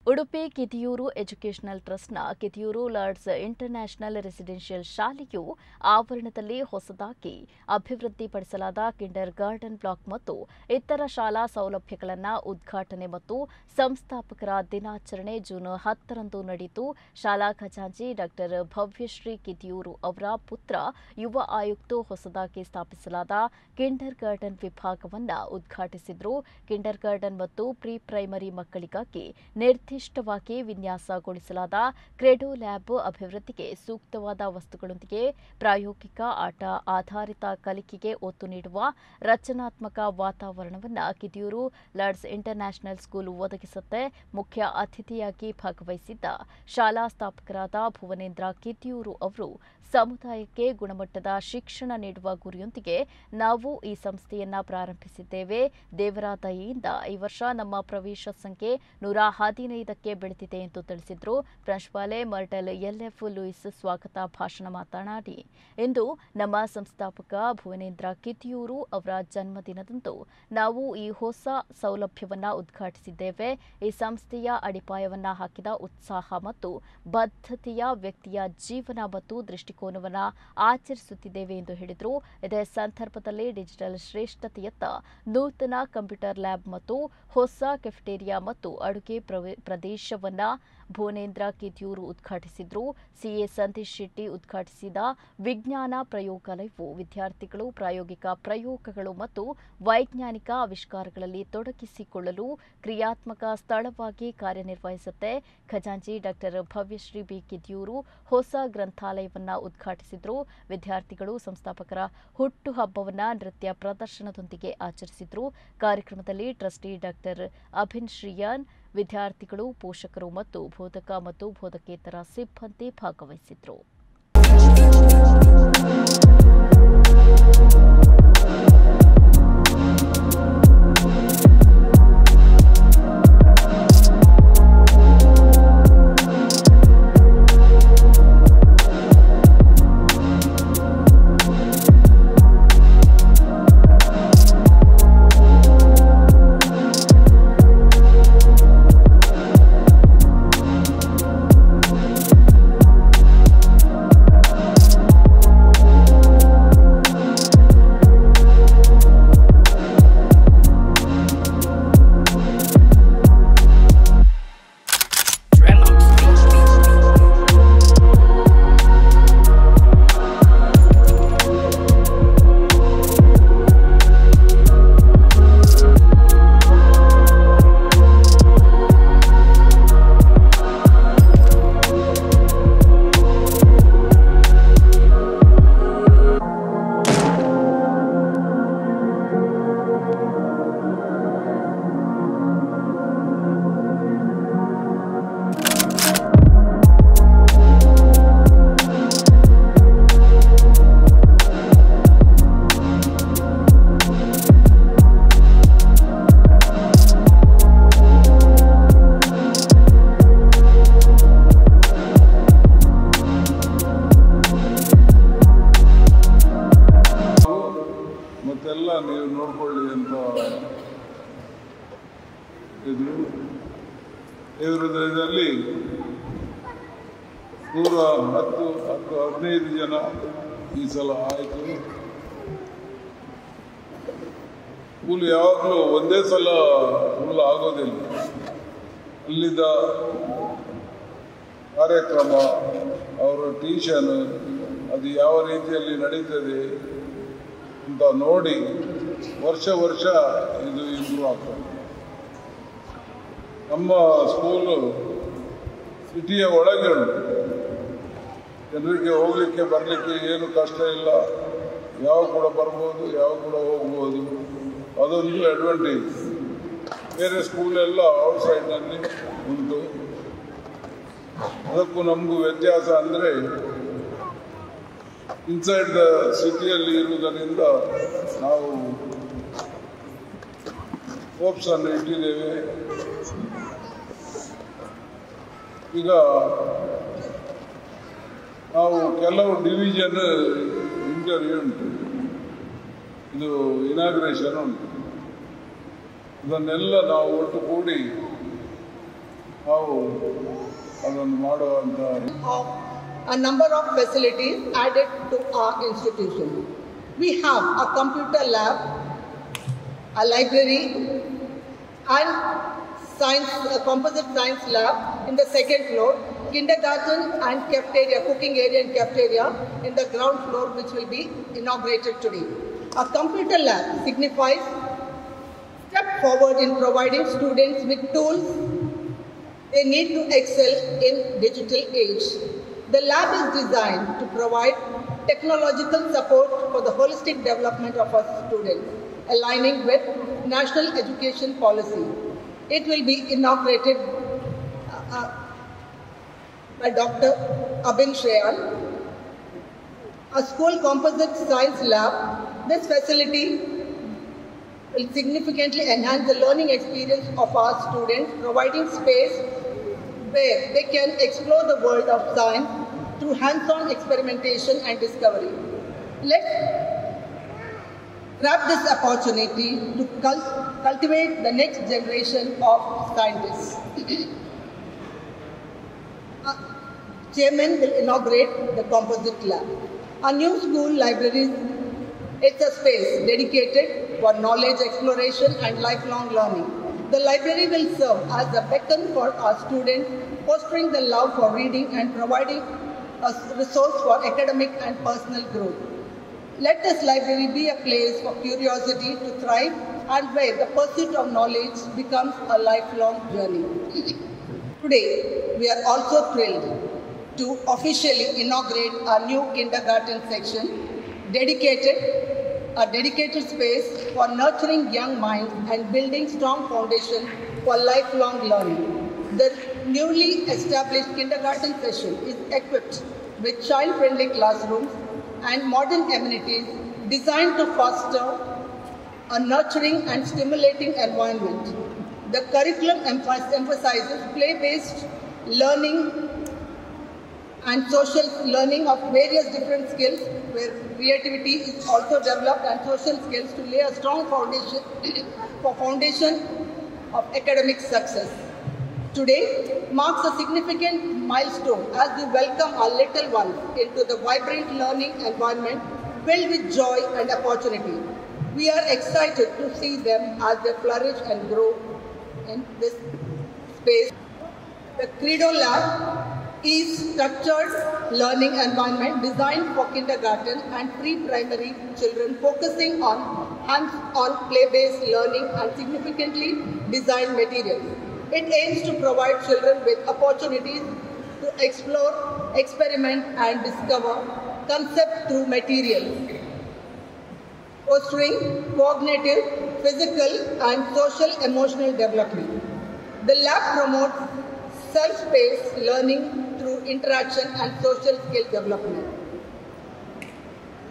Udupi ಕಿತಿಯೂರು educational ಟ್ರಸ್ಟ್ನ ಕಿತಿಯೂರು Lord's international residential ಶಾಲೆಯು ಆವರಣದಲ್ಲಿ ಹೊಸದಾಗಿ ಅಭಿವೃದ್ಧಿಪಡಿಸಲಾದ ಕಿಂಡರ್ ಗಾರ್ಡನ್ ಬ್ಲಾಕ್ ಮತ್ತು ಇತರ ಶಾಲಾ ಸೌಲಭ್ಯಗಳನ್ನು ಉದ್ಘಾಟನೆ ಮತ್ತು ಸಂಸ್ಥಾಪಕರ ದಿನಾಚರಣೆ ಜೂನ್ 10ರಂದು ನಡೆಯಿತು. ಶಾಲಾ ಖಜಾಂಚಿ ಡಾ ಭವ್ಯಶ್ರೀ ಕಿತಿಯೂರು ಅವರ ಪುತ್ರ ಯುವ ಆಯುಕ್ತರು ಹೊಸದಾಗಿ ಸ್ಥಾಪಿಸಲಾದ ಕಿಂಡರ್ ಗಾರ್ಡನ್ ವಿಭಾಗವನ್ನು ಉದ್ಘಾಟಿಸಿದರು. ಕಿಂಡರ್ ಗಾರ್ಡನ್ ಮತ್ತು ಪ್ರಿ ಪ್ರೈಮರಿ ಮಕ್ಕಳಿಗಾಗಿ ನಿರ್ದಿಷ್ಟವಾಗಿ ವಿನ್ಯಾಸಗೊಳಿಸಲಾದ ಕ್ರೆಡೋ ಲ್ಯಾಬ್ ಅಭಿವೃದ್ಧಿಗೆ ಸೂಕ್ತವಾದ ವಸ್ತುಗಳೊಂದಿಗೆ ಪ್ರಾಯೋಗಿಕ ಆಟ ಆಧಾರಿತ ಕಲಿಕೆಗೆ ಒತ್ತು ನೀಡುವ ರಚನಾತ್ಮಕ ವಾತಾವರಣವನ್ನು ಕಿತಿಯೂರು ಲಾರ್ಡ್ಸ್ ಇಂಟರ್ನ್ಯಾಷನಲ್ ಸ್ಕೂಲ್ ಒದಗಿಸುತ್ತೆ. ಮುಖ್ಯ ಅತಿಥಿಯಾಗಿ ಭಾಗವಹಿಸಿದ್ದ ಶಾಲಾ ಸ್ಥಾಪಕರಾದ ಭುವನೇಂದ್ರ ಕಿತಿಯೂರು ಅವರು ಸಮುದಾಯಕ್ಕೆ ಗುಣಮಟ್ಟದ ಶಿಕ್ಷಣ ನೀಡುವ ಗುರಿಯೊಂದಿಗೆ ನಾವು ಈ ಸಂಸ್ಥೆಯನ್ನ ಪ್ರಾರಂಭಿಸಿದ್ದೇವೆ. ದೇವರ ದಯೆಯಿಂದ ಈ ವರ್ಷ ನಮ್ಮ ಪ್ರವೇಶ ಸಂಖ್ಯೆ 115ಕ್ಕೆ ಬೆಳೆದಿದೆ ಎಂದು ತಿಳಿಸಿದರು. ಪ್ರಿನ್ಸಿಪಾಲೆ ಮರ್ಟಲ್ ಎಲ್ಎಫ್ ಲೂಯಿಸ್ ಸ್ವಾಗತ ಭಾಷಣ ಮಾತನಾಡಿ, ಇಂದು ನಮ್ಮ ಸಂಸ್ಥಾಪಕ ಭುವನೇಂದ್ರ ಕಿತಿಯೂರು ಅವರ ಜನ್ಮದಿನದಂದು ನಾವು ಈ ಹೊಸ ಸೌಲಭ್ಯವನ್ನು ಉದ್ಘಾಟಿಸಿದ್ದೇವೆ. ಈ ಸಂಸ್ಥೆಯ ಅಡಿಪಾಯವನ್ನು ಹಾಕಿದ ಉತ್ಸಾಹ ಮತ್ತು ಬದ್ಧತೆಯ ವ್ಯಕ್ತಿಯ ಜೀವನ ಮತ್ತು ದೃಷ್ಟಿಕೋನವನ್ನು ಆಚರಿಸುತ್ತಿದ್ದೇವೆ ಎಂದು ಹೇಳಿದರು. ಇದೇ ಸಂದರ್ಭದಲ್ಲಿ ಡಿಜಿಟಲ್ ಶ್ರೇಷ್ಠತೆಯತ್ತ ನೂತನ ಕಂಪ್ಯೂಟರ್ ಲ್ಯಾಬ್ ಮತ್ತು ಹೊಸ ಕೆಫೆಟೇರಿಯಾ ಮತ್ತು ಅಡುಗೆ ಪ್ರದೇಶವನ್ನು ಭುವನೇಂದ್ರ ಕಿತಿಯೂರು ಉದ್ಘಾಟಿಸಿದರು. ಸಿಎ ಸಂತೇಶ್ ಶೆಟ್ಟಿ ಉದ್ಘಾಟಿಸಿದ ವಿಜ್ಞಾನ ಪ್ರಯೋಗಾಲಯವು ವಿದ್ಯಾರ್ಥಿಗಳು ಪ್ರಾಯೋಗಿಕ ಪ್ರಯೋಗಗಳು ಮತ್ತು ವೈಜ್ಞಾನಿಕ ಆವಿಷ್ಕಾರಗಳಲ್ಲಿ ತೊಡಗಿಸಿಕೊಳ್ಳಲು ಕ್ರಿಯಾತ್ಮಕ ಸ್ಥಳವಾಗಿ ಕಾರ್ಯನಿರ್ವಹಿಸುತ್ತೆ. ಖಜಾಂಚಿ ಡಾ ಭವ್ಯಶ್ರೀ ಬಿ ಕಿತಿಯೂರು ಹೊಸ ಗ್ರಂಥಾಲಯವನ್ನು ಉದ್ಘಾಟಿಸಿದರು. ವಿದ್ಯಾರ್ಥಿಗಳು ಸಂಸ್ಥಾಪಕರ ಹುಟ್ಟುಹಬ್ಬವನ್ನು ನೃತ್ಯ ಪ್ರದರ್ಶನದೊಂದಿಗೆ ಆಚರಿಸಿದರು. ಕಾರ್ಯಕ್ರಮದಲ್ಲಿ ಟ್ರಸ್ಟಿ ಡಾ ಅಭಿನ್ ಶ್ರೀಯಾನ್, ವಿದ್ಯಾರ್ಥಿಗಳು, ಪೋಷಕರು ಮತ್ತು ಬೋಧಕ ಮತ್ತು ಬೋಧಕೇತರ ಸಿಬ್ಬಂದಿ ಭಾಗವಹಿಸಿದರು. ನೀವು ನೋಡ್ಕೊಳ್ಳಿ ಅಂತ ಇದರಲ್ಲಿ 115 ಜನ ಈ ಸಲ ಆಯಿತು. ಸ್ಕೂಲ್ ಯಾವಾಗಲೂ ಒಂದೇ ಸಲ ಫುಲ್ ಆಗೋದಿಲ್ಲ. ಅಲ್ಲಿದ್ದ ಕಾರ್ಯಕ್ರಮ, ಅವರ ಟ್ಯೂಷನ್ ಅದು ಯಾವ ರೀತಿಯಲ್ಲಿ ನಡೀತದೆ ಅಂತ ನೋಡಿ ವರ್ಷ ಇದು ಇಂಪ್ರೂವ್ ಆಗ್ತದೆ. ನಮ್ಮ ಸ್ಕೂಲು ಸಿಟಿಯ ಒಳಗೆ ಉಂಟು. ಜನರಿಗೆ ಹೋಗಲಿಕ್ಕೆ ಬರಲಿಕ್ಕೆ ಏನು ಕಷ್ಟ ಇಲ್ಲ. ಯಾವ ಕೂಡ ಬರ್ಬೋದು, ಯಾವ ಕೂಡ ಹೋಗ್ಬೋದು. ಅದೊಂದು ಅಡ್ವಾಂಟೇಜ್. ಬೇರೆ ಸ್ಕೂಲೆಲ್ಲ ಔಟ್ಸೈಡ್ನಲ್ಲಿ ಉಂಟು. ಅದಕ್ಕೂ ನಮಗೂ ವ್ಯತ್ಯಾಸ ಅಂದರೆ ಇನ್ಸೈಡ್ ದ ಸಿಟಿಯಲ್ಲಿ ಇರುವುದರಿಂದ ನಾವು ಹೋಪ್ಸ್ ಅನ್ನು ಇಟ್ಟಿದ್ದೇವೆ. ಈಗ ನಾವು ಕೆಲವು ಡಿವಿಷನ್ ಇಂಟರ್ವ್ಯೂ ಉಂಟು, ಇದು ಇನಾಗ್ರೇಷನ್ ಉಂಟು. ಅದನ್ನೆಲ್ಲ ನಾವು ಒಟ್ಟು ಕೂಡಿ ನಾವು ಅದನ್ನು ಮಾಡುವಂಥ of a number of facilities added to our institution. We have a computer lab, a library, and a composite science lab in the second floor, kindergarten and cafeteria, cooking area and cafeteria in the ground floor, which will be inaugurated today. A computer lab signifies step forward in providing students with tools they need to excel in digital age. The lab is designed to provide technological support for the holistic development of our students, aligning with national education policy. It will be inaugurated by Dr. Abin Shreyan. A school composite science lab. This facility will significantly enhance the learning experience of our students, providing space where they can explore the world of science through hands-on experimentation and discovery. Let's grab this opportunity to cultivate the next generation of scientists. Chairman will inaugurate the composite lab. A new school library, it's a space dedicated for knowledge exploration and lifelong learning. The library will serve as a beacon for our students, fostering the love for reading and providing a resource for academic and personal growth. Let this library be a place for curiosity to thrive and where the pursuit of knowledge becomes a lifelong journey. Today, we are also thrilled to officially inaugurate our new kindergarten section, a dedicated space for nurturing young minds and building strong foundation for lifelong learning. The newly established kindergarten session is equipped with child-friendly classrooms and modern amenities designed to foster a nurturing and stimulating environment. The curriculum emphasizes play-based learning and social learning of various different skills, where creativity is also developed and social skills to lay a strong foundation of academic success. Today marks a significant milestone as we welcome our little ones into the vibrant learning environment filled with joy and opportunity. We are excited to see them as they flourish and grow in this space. The Credo Lab is structured learning environment designed for kindergarten and pre-primary children, focusing on hands-on play-based learning and significantly designed materials. It aims to provide children with opportunities to explore, experiment and discover concepts through materials, fostering cognitive, physical and social emotional development. The lab promotes self-paced learning through interaction and social skill development.